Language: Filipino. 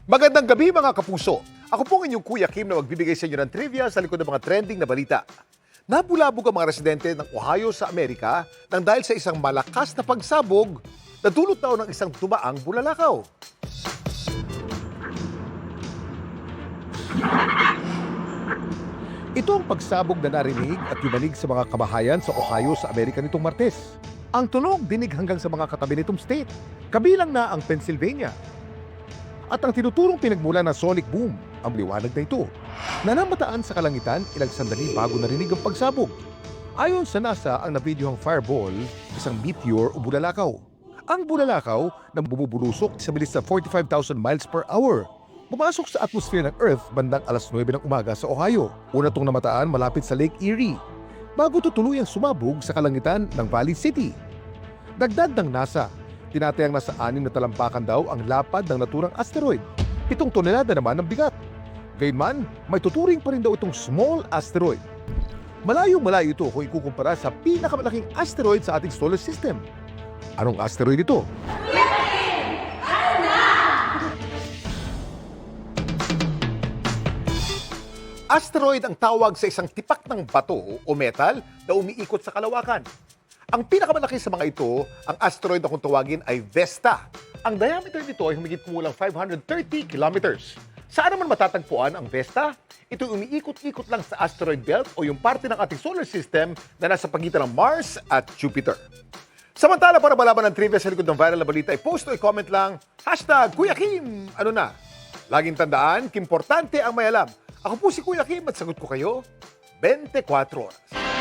Magandang gabi mga kapuso. Ako po ang inyong Kuya Kim na magbibigay sa inyo ng trivia sa likod ng mga trending na balita. Nabulabog ang mga residente ng Ohio sa Amerika nang dahil sa isang malakas na pagsabog na dulot daw ng isang tumaang bulalakaw. Ito ang pagsabog na narinig at yumanig sa mga kabahayan sa Ohio sa Amerika nitong Martes. Ang tunog dinig hanggang sa mga katabi nitong state, kabilang na ang Pennsylvania. At ang tinuturong pinagmula ng sonic boom, ang liwanag na ito, na namataan sa kalangitan ilang sandali bago narinig ang pagsabog. Ayon sa NASA, ang nabidyohang fireball, isang meteor o bulalakaw. Ang bulalakaw na bumubulusok sa bilis na 45,000 miles per hour. Pumasok sa atmosphere ng Earth bandang alas 9 ng umaga sa Ohio. Una itong namataan malapit sa Lake Erie, bago tutuluyang sumabog sa kalangitan ng Valley City. Dagdag ng NASA, tinatayang nasa 6 na talampakan daw ang lapad ng naturang asteroid. 7 tonelada naman ang bigat. Gayunman, may tuturing pa rin daw itong small asteroid. Malayo-malayo ito kung ikukumpara sa pinakamalaking asteroid sa ating solar system. Anong asteroid ito? Asteroid ang tawag sa isang tipak ng bato o metal na umiikot sa kalawakan. Ang pinakamalaki sa mga ito, ang asteroid na kung tawagin ay Vesta. Ang diameter nito ay humigit kumulang 530 kilometers. Saan naman matatagpuan ang Vesta? Ito umiikot-ikot lang sa asteroid belt o yung parte ng ating solar system na nasa pagitan ng Mars at Jupiter. Samantala, para malaman ng trivia sa likod ng viral na balita, i-post o i-comment lang, #Kuya Kim! Ano na? Laging tandaan, kimportante ang may alam. Ako po si Kuya Kim at sagot ko kayo, 24 oras.